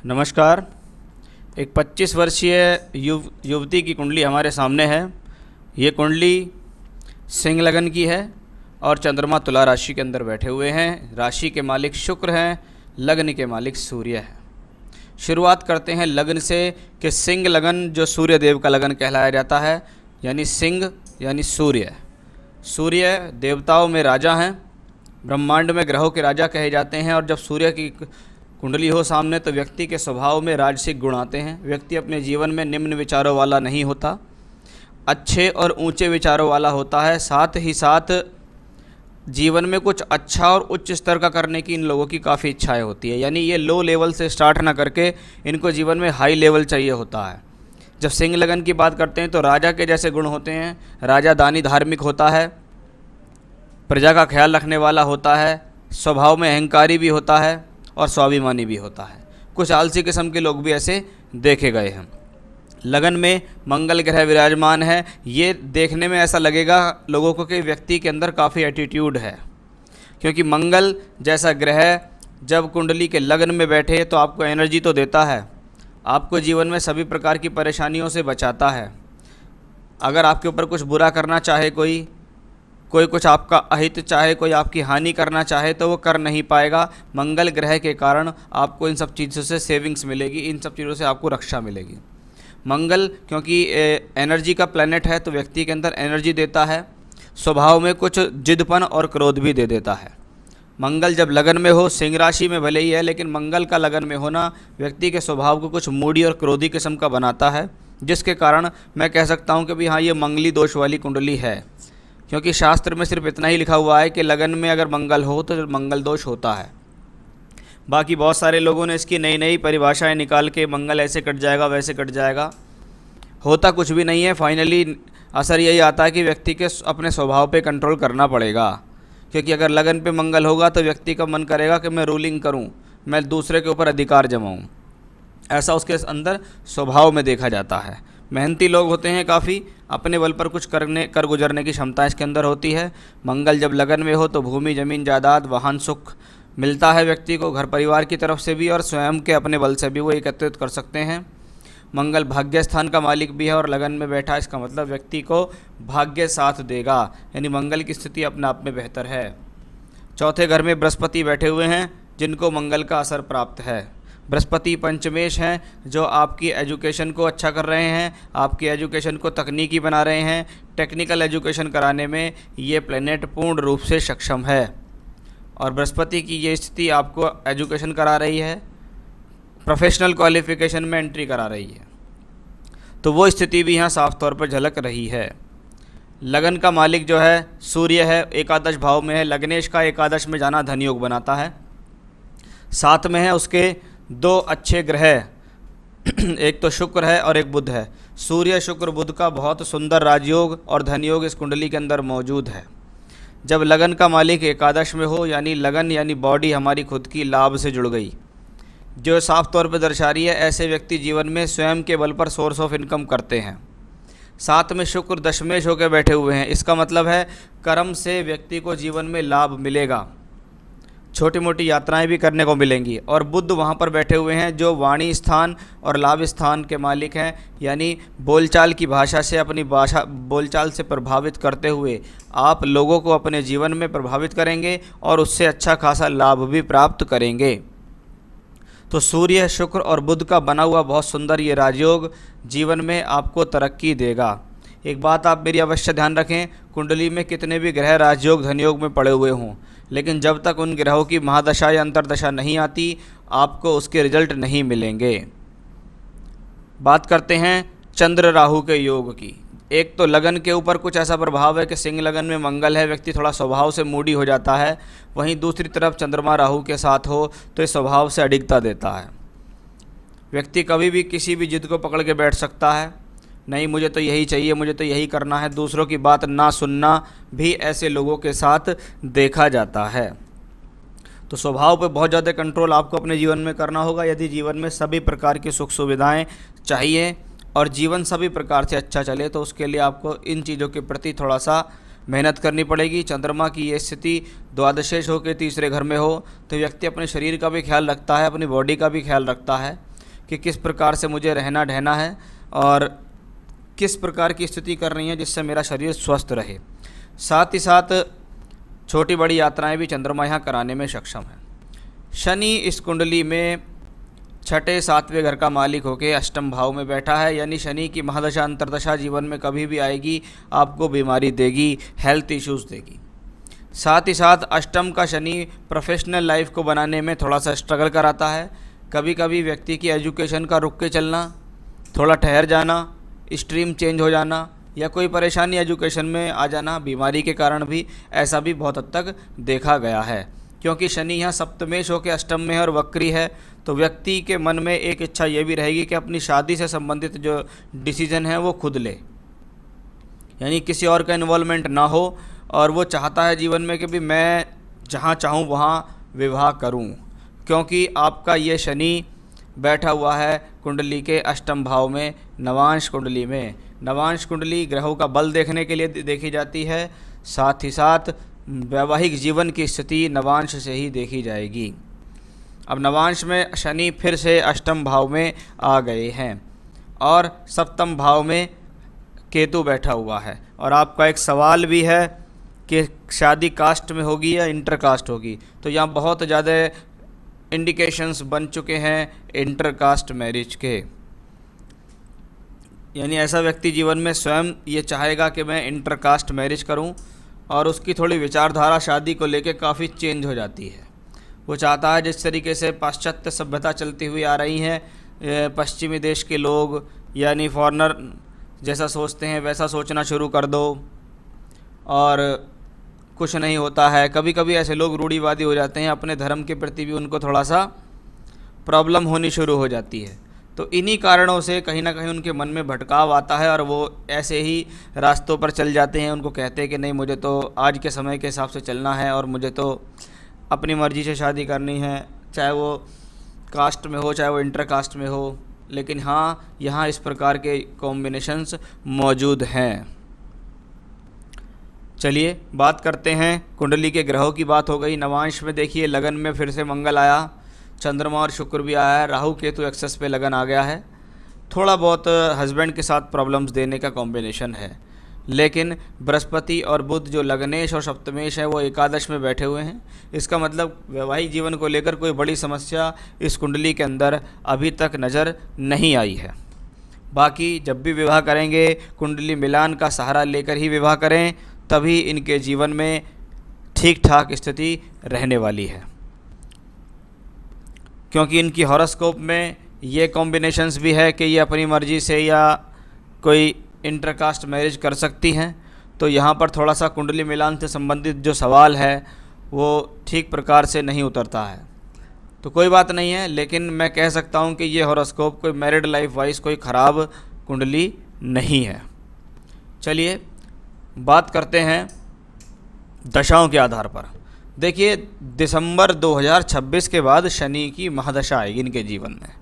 नमस्कार। एक 25 वर्षीय युवती की कुंडली हमारे सामने है। ये कुंडली सिंह लगन की है और चंद्रमा तुला राशि के अंदर बैठे हुए हैं। राशि के मालिक शुक्र हैं, लग्न के मालिक सूर्य है। शुरुआत करते हैं लग्न से कि सिंह लगन जो सूर्य देव का लगन कहलाया जाता है, यानी सिंह यानी सूर्य। सूर्य देवताओं में राजा हैं, ब्रह्मांड में ग्रहों के राजा कहे जाते हैं। और जब सूर्य की कुंडली हो सामने तो व्यक्ति के स्वभाव में राजसिक गुण आते हैं। व्यक्ति अपने जीवन में निम्न विचारों वाला नहीं होता, अच्छे और ऊंचे विचारों वाला होता है। साथ ही साथ जीवन में कुछ अच्छा और उच्च स्तर का करने की इन लोगों की काफ़ी इच्छाएं होती है, यानी ये लो लेवल से स्टार्ट ना करके इनको जीवन में हाई लेवल चाहिए होता है। जब सिंह लगन की बात करते हैं तो राजा के जैसे गुण होते हैं। राजा दानी धार्मिक होता है, प्रजा का ख्याल रखने वाला होता है, स्वभाव में अहंकारी भी होता है और स्वाभिमानी भी होता है। कुछ आलसी किस्म के लोग भी ऐसे देखे गए हैं। लगन में मंगल ग्रह विराजमान है। ये देखने में ऐसा लगेगा लोगों को कि व्यक्ति के अंदर काफ़ी एटीट्यूड है, क्योंकि मंगल जैसा ग्रह जब कुंडली के लगन में बैठे तो आपको एनर्जी तो देता है, आपको जीवन में सभी प्रकार की परेशानियों से बचाता है। अगर आपके ऊपर कुछ बुरा करना चाहे कोई कुछ आपका अहित चाहे, कोई आपकी हानि करना चाहे तो वो कर नहीं पाएगा। मंगल ग्रह के कारण आपको इन सब चीज़ों से सेविंग्स मिलेगी, इन सब चीज़ों से आपको रक्षा मिलेगी। मंगल क्योंकि एनर्जी का प्लैनेट है तो व्यक्ति के अंदर एनर्जी देता है, स्वभाव में कुछ जिदपन और क्रोध भी दे देता है। मंगल जब लगन में हो, सिंह राशि में भले ही है, लेकिन मंगल का लगन में होना व्यक्ति के स्वभाव को कुछ मूडी और क्रोधी किस्म का बनाता है, जिसके कारण मैं कह सकता हूँ कि भाई हाँ, ये मंगली दोष वाली कुंडली है। क्योंकि शास्त्र में सिर्फ इतना ही लिखा हुआ है कि लगन में अगर मंगल हो तो मंगल दोष होता है। बाकी बहुत सारे लोगों ने इसकी नई नई परिभाषाएं निकाल के मंगल ऐसे कट जाएगा वैसे कट जाएगा, होता कुछ भी नहीं है। फाइनली असर यही आता है कि व्यक्ति के अपने स्वभाव पे कंट्रोल करना पड़ेगा। क्योंकि अगर लगन पे मंगल होगा तो व्यक्ति का मन करेगा कि मैं रूलिंग करूं, मैं दूसरे के ऊपर अधिकार जमाऊं। ऐसा उसके अंदर स्वभाव में देखा जाता है। मेहनती लोग होते हैं काफ़ी, अपने बल पर कुछ कर गुजरने की क्षमता इसके अंदर होती है। मंगल जब लगन में हो तो भूमि जमीन जायदाद वाहन सुख मिलता है व्यक्ति को, घर परिवार की तरफ से भी और स्वयं के अपने बल से भी वो एकत्रित कर सकते हैं। मंगल भाग्य स्थान का मालिक भी है और लगन में बैठा, इसका मतलब व्यक्ति को भाग्य साथ देगा, यानी मंगल की स्थिति अपने आप में बेहतर है। चौथे घर में बृहस्पति बैठे हुए हैं जिनको मंगल का असर प्राप्त है। बृहस्पति पंचमेश हैं जो आपकी एजुकेशन को अच्छा कर रहे हैं, आपकी एजुकेशन को तकनीकी बना रहे हैं। टेक्निकल एजुकेशन कराने में ये प्लेनेट पूर्ण रूप से सक्षम है। और बृहस्पति की ये स्थिति आपको एजुकेशन करा रही है, प्रोफेशनल क्वालिफिकेशन में एंट्री करा रही है, तो वो स्थिति भी यहाँ साफ तौर पर झलक रही है। लगन का मालिक जो है सूर्य है, एकादश भाव में है। लग्नेश का एकादश में जाना धन योग बनाता है। साथ में है उसके दो अच्छे ग्रह, एक तो शुक्र है और एक बुध है। सूर्य शुक्र बुध का बहुत सुंदर राजयोग और धनयोग इस कुंडली के अंदर मौजूद है। जब लगन का मालिक एकादश में हो, यानी लगन यानी बॉडी हमारी खुद की लाभ से जुड़ गई, जो साफ तौर पर दर्शा रही है ऐसे व्यक्ति जीवन में स्वयं के बल पर सोर्स ऑफ इनकम करते हैं। साथ में शुक्र दशमेश होकर बैठे हुए हैं, इसका मतलब है कर्म से व्यक्ति को जीवन में लाभ मिलेगा, छोटी मोटी यात्राएं भी करने को मिलेंगी। और बुध वहाँ पर बैठे हुए हैं जो वाणी स्थान और लाभ स्थान के मालिक हैं, यानी बोलचाल की भाषा से, अपनी भाषा बोलचाल से प्रभावित करते हुए आप लोगों को अपने जीवन में प्रभावित करेंगे और उससे अच्छा खासा लाभ भी प्राप्त करेंगे। तो सूर्य शुक्र और बुध का बना हुआ बहुत सुंदर ये राजयोग जीवन में आपको तरक्की देगा। एक बात आप मेरी अवश्य ध्यान रखें, कुंडली में कितने भी ग्रह राजयोग धनयोग में पड़े हुए हों, लेकिन जब तक उन ग्रहों की महादशा या अंतर्दशा नहीं आती आपको उसके रिजल्ट नहीं मिलेंगे। बात करते हैं चंद्र राहु के योग की। एक तो लगन के ऊपर कुछ ऐसा प्रभाव है कि सिंह लगन में मंगल है, व्यक्ति थोड़ा स्वभाव से मूडी हो जाता है। वहीं दूसरी तरफ चंद्रमा राहु के साथ हो तो इस स्वभाव से अडिगता देता है। व्यक्ति कभी भी किसी भी जिद को पकड़ के बैठ सकता है, नहीं मुझे तो यही चाहिए, मुझे तो यही करना है। दूसरों की बात ना सुनना भी ऐसे लोगों के साथ देखा जाता है। तो स्वभाव पे बहुत ज़्यादा कंट्रोल आपको अपने जीवन में करना होगा यदि जीवन में सभी प्रकार की सुख सुविधाएं चाहिए और जीवन सभी प्रकार से अच्छा चले, तो उसके लिए आपको इन चीज़ों के प्रति थोड़ा सा मेहनत करनी पड़ेगी। चंद्रमा की ये स्थिति द्वादशेश हो के तीसरे घर में हो तो व्यक्ति अपने शरीर का भी ख्याल रखता है, अपनी बॉडी का भी ख्याल रखता है। कि किस प्रकार से मुझे रहना ढहना है और किस प्रकार की स्थिति कर रही है जिससे मेरा शरीर स्वस्थ रहे। साथ ही साथ छोटी बड़ी यात्राएं भी चंद्रमा यहाँ कराने में सक्षम है। शनि इस कुंडली में छठे सातवें घर का मालिक होकर अष्टम भाव में बैठा है, यानी शनि की महादशा अंतर्दशा जीवन में कभी भी आएगी, आपको बीमारी देगी, हेल्थ इश्यूज़ देगी। साथ ही साथ अष्टम का शनि प्रोफेशनल लाइफ को बनाने में थोड़ा सा स्ट्रगल कराता है। कभी कभी व्यक्ति की एजुकेशन का रुक के चलना, थोड़ा ठहर जाना, स्ट्रीम चेंज हो जाना या कोई परेशानी एजुकेशन में आ जाना बीमारी के कारण भी, ऐसा भी बहुत हद तक देखा गया है। क्योंकि शनि यहाँ सप्तमेश होकर अष्टम में है और वक्री है, तो व्यक्ति के मन में एक इच्छा ये भी रहेगी कि अपनी शादी से संबंधित जो डिसीजन है वो खुद ले, यानी किसी और का इन्वॉल्वमेंट ना हो, और वो चाहता है जीवन में कि भी मैं जहाँ चाहूँ वहाँ विवाह करूँ। क्योंकि आपका ये शनि बैठा हुआ है कुंडली के अष्टम भाव में, नवांश कुंडली में। नवांश कुंडली ग्रहों का बल देखने के लिए देखी जाती है, साथ ही साथ वैवाहिक जीवन की स्थिति नवांश से ही देखी जाएगी। अब नवांश में शनि फिर से अष्टम भाव में आ गए हैं और सप्तम भाव में केतु बैठा हुआ है। और आपका एक सवाल भी है कि शादी कास्ट में होगी या इंटर कास्ट होगी, तो यहाँ बहुत ज़्यादा इंडिकेशंस बन चुके हैं इंटर कास्ट मैरिज के। यानी ऐसा व्यक्ति जीवन में स्वयं ये चाहेगा कि मैं इंटर कास्ट मैरिज करूं, और उसकी थोड़ी विचारधारा शादी को लेकर काफ़ी चेंज हो जाती है। वो चाहता है जिस तरीके से पाश्चात्य सभ्यता चलती हुई आ रही है, पश्चिमी देश के लोग यानी फॉरेनर जैसा सोचते हैं वैसा सोचना शुरू कर दो, और कुछ नहीं होता है। कभी कभी ऐसे लोग रूढ़िवादी हो जाते हैं, अपने धर्म के प्रति भी उनको थोड़ा सा प्रॉब्लम होनी शुरू हो जाती है। तो इन्हीं कारणों से कहीं ना कहीं उनके मन में भटकाव आता है और वो ऐसे ही रास्तों पर चल जाते हैं। उनको कहते हैं कि नहीं, मुझे तो आज के समय के हिसाब से चलना है और मुझे तो अपनी मर्ज़ी से शादी करनी है, चाहे वो कास्ट में हो चाहे वो इंटर कास्ट में हो। लेकिन हाँ, यहाँ इस प्रकार के कॉम्बिनेशंस मौजूद हैं। चलिए बात करते हैं कुंडली के ग्रहों की। बात हो गई। नवांश में देखिए लगन में फिर से मंगल आया, चंद्रमा और शुक्र भी आया है, राहु केतु एक्सेस पे लगन आ गया है। थोड़ा बहुत हस्बैंड के साथ प्रॉब्लम्स देने का कॉम्बिनेशन है, लेकिन बृहस्पति और बुध जो लगनेश और सप्तमेश है वो एकादश में बैठे हुए हैं। इसका मतलब वैवाहिक जीवन को लेकर कोई बड़ी समस्या इस कुंडली के अंदर अभी तक नज़र नहीं आई है। बाकी जब भी विवाह करेंगे कुंडली मिलान का सहारा लेकर ही विवाह करें, तभी इनके जीवन में ठीक ठाक स्थिति रहने वाली है। क्योंकि इनकी हॉरोस्कोप में ये कॉम्बिनेशंस भी है कि ये अपनी मर्ज़ी से या कोई इंटरकास्ट मैरिज कर सकती हैं। तो यहाँ पर थोड़ा सा कुंडली मिलान से संबंधित जो सवाल है वो ठीक प्रकार से नहीं उतरता है। तो कोई बात नहीं है, लेकिन मैं कह सकता हूँ कि ये हॉरोस्कोप कोई मैरिड लाइफ वाइज कोई ख़राब कुंडली नहीं है। चलिए बात करते हैं दशाओं के आधार पर। देखिए दिसंबर 2026 के बाद शनि की महादशा आएगी इनके जीवन में।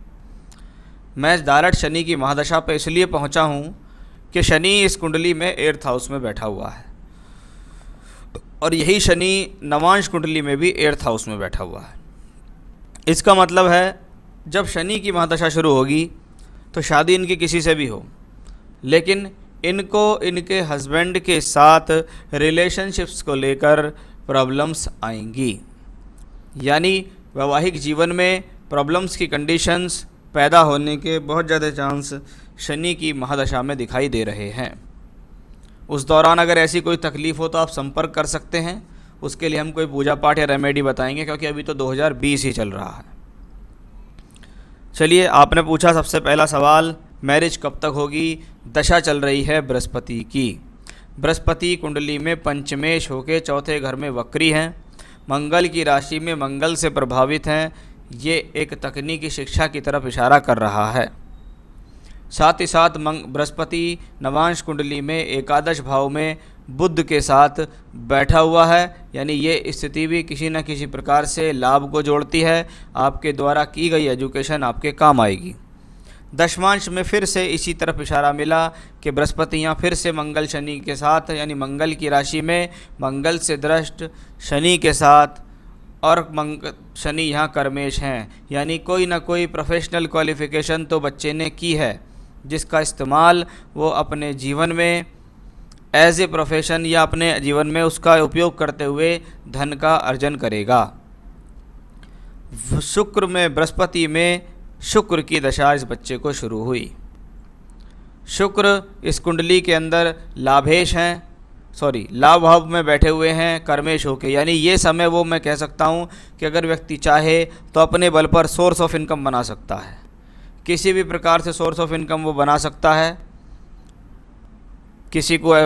मैं डायरेक्ट शनि की महादशा पे इसलिए पहुंचा हूं कि शनि इस कुंडली में 8th हाउस में बैठा हुआ है, और यही शनि नवांश कुंडली में भी 8th हाउस में बैठा हुआ है। इसका मतलब है जब शनि की महादशा शुरू होगी तो शादी इनकी किसी से भी हो, लेकिन इनको इनके हस्बैंड के साथ रिलेशनशिप्स को लेकर प्रॉब्लम्स आएंगी। यानी वैवाहिक जीवन में प्रॉब्लम्स की कंडीशंस पैदा होने के बहुत ज़्यादा चांस शनि की महादशा में दिखाई दे रहे हैं। उस दौरान अगर ऐसी कोई तकलीफ़ हो तो आप संपर्क कर सकते हैं, उसके लिए हम कोई पूजा पाठ या रेमेडी बताएंगे, क्योंकि अभी तो 2020 ही चल रहा है। चलिए, आपने पूछा सबसे पहला सवाल, मैरिज कब तक होगी। दशा चल रही है बृहस्पति की। बृहस्पति कुंडली में पंचमेश होकर चौथे घर में वक्री हैं, मंगल की राशि में मंगल से प्रभावित हैं। ये एक तकनीकी शिक्षा की तरफ इशारा कर रहा है। साथ ही साथ बृहस्पति नवांश कुंडली में एकादश भाव में बुध के साथ बैठा हुआ है, यानी ये स्थिति भी किसी न किसी प्रकार से लाभ को जोड़ती है। आपके द्वारा की गई एजुकेशन आपके काम आएगी। दशमांश में फिर से इसी तरफ इशारा मिला कि बृहस्पति यहाँ फिर से मंगल शनि के साथ, यानी मंगल की राशि में मंगल से दृष्ट शनि के साथ, और शनि यहाँ कर्मेश हैं, यानी कोई ना कोई प्रोफेशनल क्वालिफ़िकेशन तो बच्चे ने की है, जिसका इस्तेमाल वो अपने जीवन में एज ए प्रोफेशन या अपने जीवन में उसका उपयोग करते हुए धन का अर्जन करेगा। शुक्र में, बृहस्पति में शुक्र की दशा इस बच्चे को शुरू हुई। शुक्र इस कुंडली के अंदर लाभेश हैं, लाभ भाव में बैठे हुए हैं कर्मेश होके, यानी ये समय वो मैं कह सकता हूँ कि अगर व्यक्ति चाहे तो अपने बल पर सोर्स ऑफ इनकम बना सकता है, किसी भी प्रकार से सोर्स ऑफ इनकम वो बना सकता है। किसी को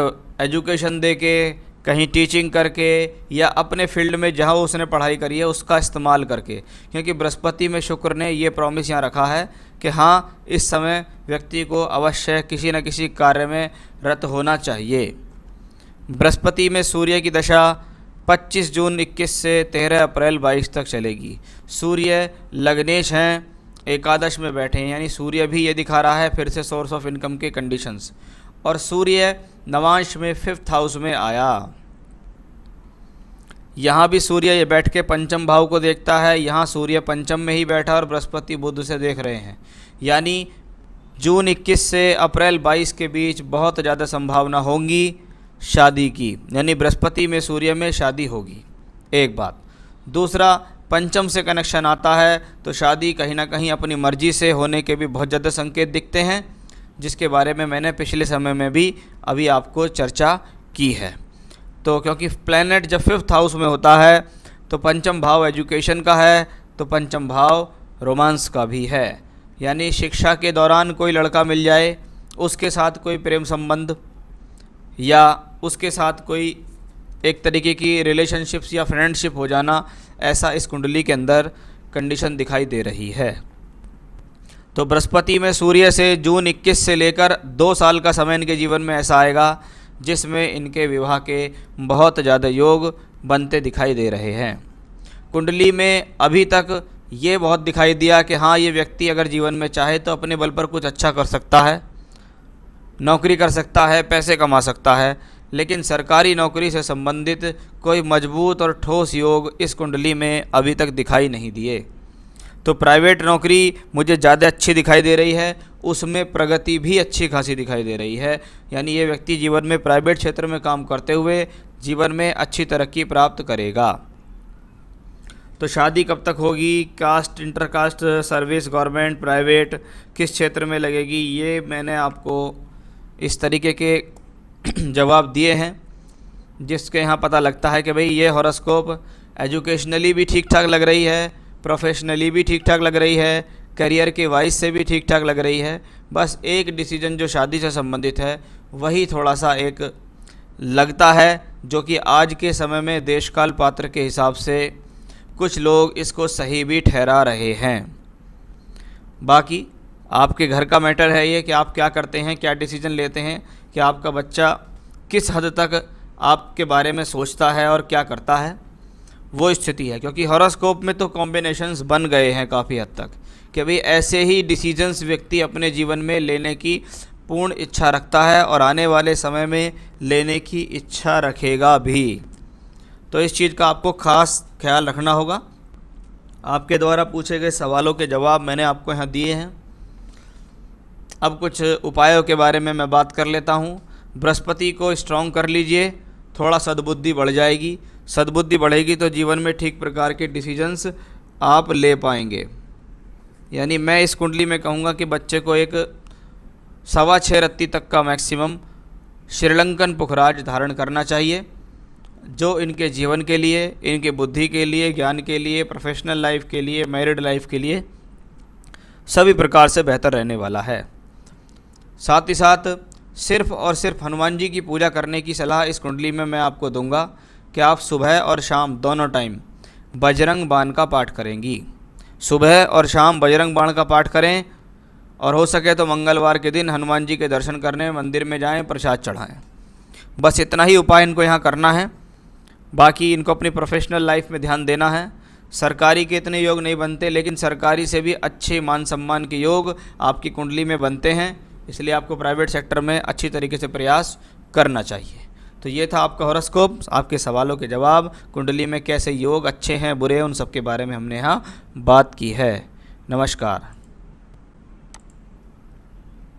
एजुकेशन दे के, कहीं टीचिंग करके, या अपने फील्ड में जहाँ उसने पढ़ाई करी है उसका इस्तेमाल करके, क्योंकि बृहस्पति में शुक्र ने ये प्रॉमिस यहाँ रखा है कि हाँ, इस समय व्यक्ति को अवश्य किसी न किसी कार्य में रत होना चाहिए। बृहस्पति में सूर्य की दशा 25 जून 21 से 13 अप्रैल 22 तक चलेगी। सूर्य लग्नेश हैं, एकादश में बैठे हैं, यानी सूर्य भी ये दिखा रहा है फिर से सोर्स ऑफ इनकम के कंडीशंस, और सूर्य नवांश में 5th हाउस में आया। यहाँ भी सूर्य ये बैठ के पंचम भाव को देखता है, यहाँ सूर्य पंचम में ही बैठा और बृहस्पति बुध से देख रहे हैं, यानी जून 21 से अप्रैल 22 के बीच बहुत ज़्यादा संभावना होंगी शादी की, यानी बृहस्पति में सूर्य में शादी होगी। एक बात। दूसरा, पंचम से कनेक्शन आता है तो शादी कहीं ना कहीं अपनी मर्जी से होने के भी बहुत ज़्यादा संकेत दिखते हैं, जिसके बारे में मैंने पिछले समय में भी अभी आपको चर्चा की है। तो क्योंकि प्लैनेट जब 5th हाउस में होता है तो पंचम भाव एजुकेशन का है, तो पंचम भाव रोमांस का भी है, यानी शिक्षा के दौरान कोई लड़का मिल जाए, उसके साथ कोई प्रेम संबंध या उसके साथ कोई एक तरीके की रिलेशनशिप्स या फ्रेंडशिप हो जाना, ऐसा इस कुंडली के अंदर कंडीशन दिखाई दे रही है। तो बृहस्पति में सूर्य से जून 21 से लेकर 2 साल का समय इनके जीवन में ऐसा आएगा जिसमें इनके विवाह के बहुत ज़्यादा योग बनते दिखाई दे रहे हैं। कुंडली में अभी तक ये बहुत दिखाई दिया कि हाँ, ये व्यक्ति अगर जीवन में चाहे तो अपने बल पर कुछ अच्छा कर सकता है, नौकरी कर सकता है, पैसे कमा सकता है, लेकिन सरकारी नौकरी से संबंधित कोई मजबूत और ठोस योग इस कुंडली में अभी तक दिखाई नहीं दिए। तो प्राइवेट नौकरी मुझे ज़्यादा अच्छी दिखाई दे रही है, उसमें प्रगति भी अच्छी खासी दिखाई दे रही है, यानी ये व्यक्ति जीवन में प्राइवेट क्षेत्र में काम करते हुए जीवन में अच्छी तरक्की प्राप्त करेगा। तो शादी कब तक होगी, caste, intercaste service, government, private, किस क्षेत्र में लगेगी, ये मैंने आपको इस तरीके के जवाब दिए हैं जिसके यहाँ पता लगता है कि भाई ये हॉरोस्कोप एजुकेशनली भी ठीक ठाक लग रही है, प्रोफेशनली भी ठीक ठाक लग रही है, करियर के वाइज से भी ठीक ठाक लग रही है। बस एक डिसीजन जो शादी से संबंधित है वही थोड़ा सा एक लगता है, जो कि आज के समय में देश काल पात्र के हिसाब से कुछ लोग इसको सही भी ठहरा रहे हैं। बाकी आपके घर का मैटर है ये कि आप क्या करते हैं, क्या डिसीजन लेते हैं, कि आपका बच्चा किस हद तक आपके बारे में सोचता है और क्या करता है, वो स्थिति है। क्योंकि हॉरोस्कोप में तो कॉम्बिनेशंस बन गए हैं काफ़ी हद तक कि भाई ऐसे ही डिसीजंस व्यक्ति अपने जीवन में लेने की पूर्ण इच्छा रखता है और आने वाले समय में लेने की इच्छा रखेगा भी। तो इस चीज़ का आपको ख़ास ख्याल रखना होगा। आपके द्वारा पूछे गए सवालों के जवाब मैंने आपको यहाँ दिए हैं। अब कुछ उपायों के बारे में मैं बात कर लेता हूँ। बृहस्पति को स्ट्रॉन्ग कर लीजिए, थोड़ा सद्बुद्धि बढ़ जाएगी। सद्बुद्धि बढ़ेगी तो जीवन में ठीक प्रकार के डिसीजंस आप ले पाएंगे। यानी मैं इस कुंडली में कहूँगा कि बच्चे को एक 6.25 रत्ती तक का मैक्सिमम श्रीलंकन पुखराज धारण करना चाहिए, जो इनके जीवन के लिए, इनके बुद्धि के लिए, ज्ञान के लिए, प्रोफेशनल लाइफ के लिए, मैरिड लाइफ के लिए सभी प्रकार से बेहतर रहने वाला है। साथ ही साथ सिर्फ़ और सिर्फ हनुमान जी की पूजा करने की सलाह इस कुंडली में मैं आपको दूंगा कि आप सुबह और शाम दोनों टाइम बजरंग बाण का पाठ करेंगी। सुबह और शाम बजरंग बाण का पाठ करें और हो सके तो मंगलवार के दिन हनुमान जी के दर्शन करने मंदिर में जाएं, प्रसाद चढ़ाएं। बस इतना ही उपाय इनको यहाँ करना है। बाकी इनको अपनी प्रोफेशनल लाइफ में ध्यान देना है। सरकारी के इतने योग नहीं बनते, लेकिन सरकारी से भी अच्छे मान सम्मान के योग आपकी कुंडली में बनते हैं, इसलिए आपको प्राइवेट सेक्टर में अच्छी तरीके से प्रयास करना चाहिए। तो ये था आपका हॉरोस्कोप, आपके सवालों के जवाब। कुंडली में कैसे योग अच्छे हैं बुरे हैं उन सब के बारे में हमने यहाँ बात की है। नमस्कार।